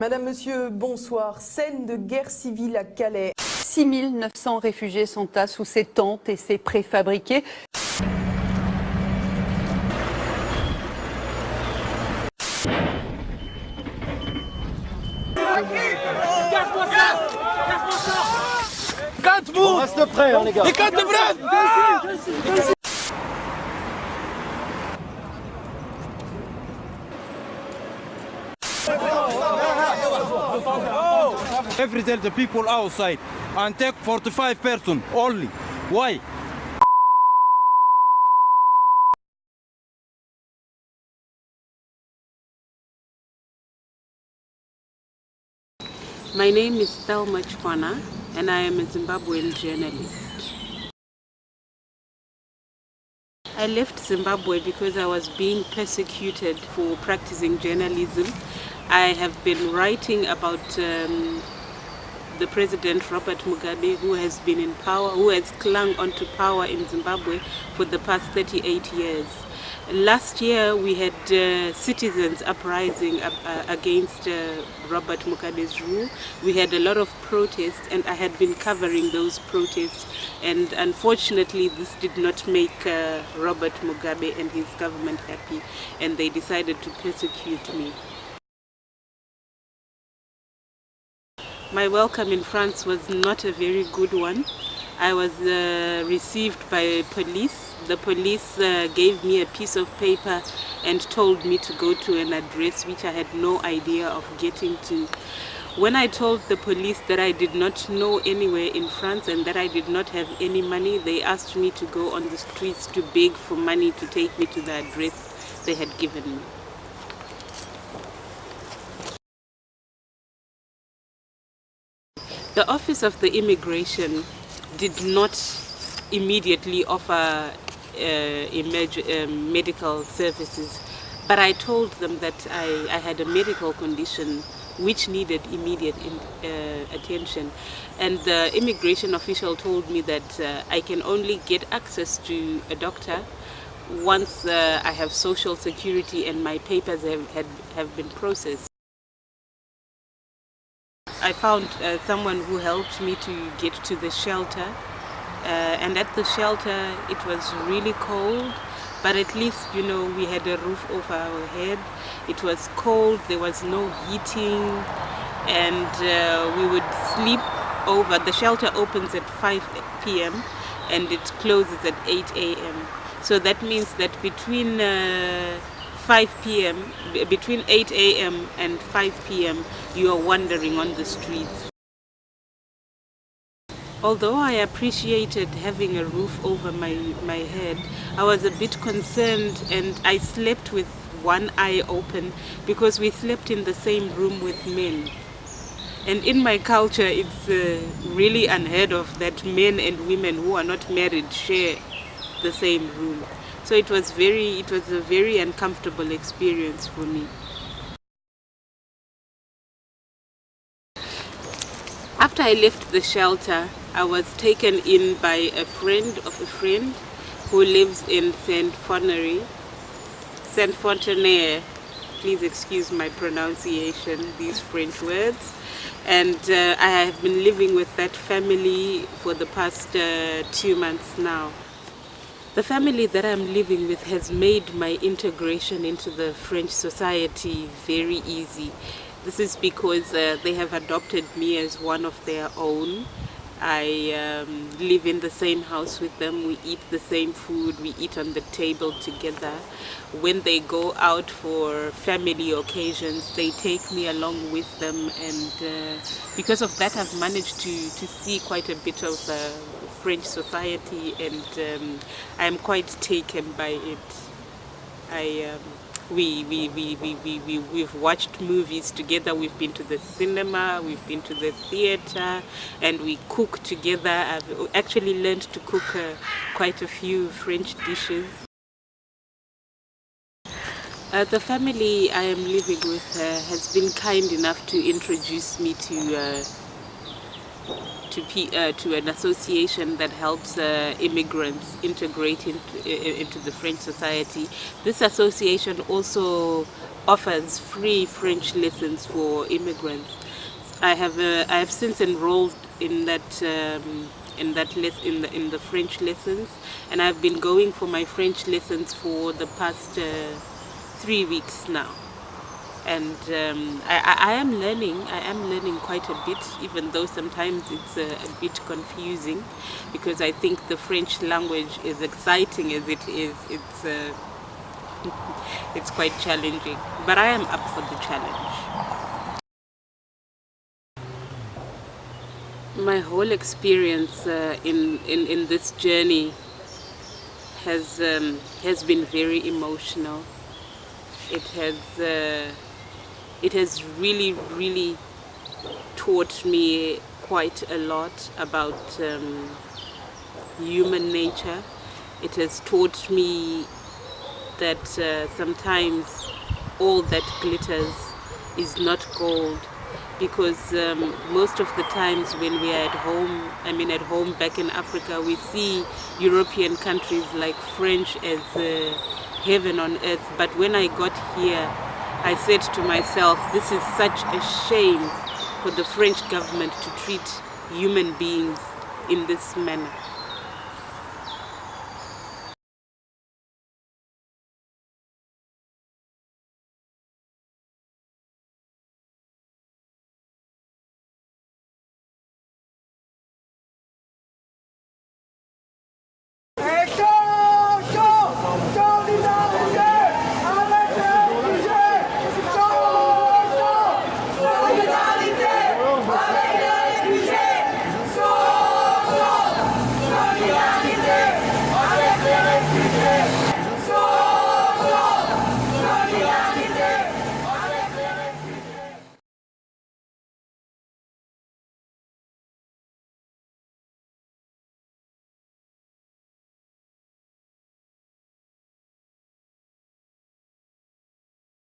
Madame, Monsieur, bonsoir. Scène de guerre civile à Calais. 6900 réfugiés s'entassent sous ces tentes et ces préfabriqués. On reste prêts, hein, les gars. Every day the people outside and take 45 person only. Why? My name is Thelma Chwana and I am a Zimbabwean journalist. I left Zimbabwe because I was being persecuted for practicing journalism. I have been writing about the President Robert Mugabe, who has been in power, who has clung onto power in Zimbabwe for the past 38 years. Last year we had citizens uprising against Robert Mugabe's rule. We had a lot of protests and I had been covering those protests, and unfortunately this did not make Robert Mugabe and his government happy, and they decided to persecute me. My welcome in France was not a very good one. I was received by police. The police gave me a piece of paper and told me to go to an address which I had no idea of getting to. When I told the police that I did not know anywhere in France and that I did not have any money, they asked me to go on the streets to beg for money to take me to the address they had given me. The Office of the Immigration did not immediately offer medical services, but I told them that I had a medical condition which needed immediate attention, and the immigration official told me that I can only get access to a doctor once I have social security and my papers have been processed. I found someone who helped me to get to the shelter, and at the shelter it was really cold, but at least, you know, we had a roof over our head. It was cold, there was no heating, and we would sleep over. The shelter opens at 5 p.m. and it closes at 8 a.m. So that means that between 5 p.m., between 8 a.m. and 5 p.m. you are wandering on the streets. Although I appreciated having a roof over my head, I was a bit concerned, and I slept with one eye open because we slept in the same room with men. And in my culture it's really unheard of that men and women who are not married share the same room. So it was a very uncomfortable experience for me. After I left the shelter, I was taken in by a friend of a friend who lives in Saint-Fontenay. Please excuse my pronunciation, these French words. And I have been living with that family for the past 2 months now. The family that I'm living with has made my integration into the French society very easy. This is because they have adopted me as one of their own. I live in the same house with them, we eat the same food, we eat on the table together. When they go out for family occasions, they take me along with them, and because of that I've managed to see quite a bit of French society, and I'm quite taken by it. We've watched movies together, we've been to the cinema, we've been to the theater, and we cook together. I've actually learned to cook quite a few French dishes. The family I am living with has been kind enough to introduce me to to an association that helps immigrants integrate into the French society. This association also offers free French lessons for immigrants. I have since enrolled in the French lessons, and I've been going for my French lessons for the past 3 weeks now. And I am learning quite a bit, even though sometimes it's a bit confusing, because I think the French language, as exciting as it is, it's quite challenging. But I am up for the challenge. My whole experience in this journey has been very emotional. It has really taught me quite a lot about human nature. It has taught me that sometimes all that glitters is not gold, because most of the times when we are at home back in Africa, we see European countries like French as heaven on earth. But when I got here, I said to myself, this is such a shame for the French government to treat human beings in this manner.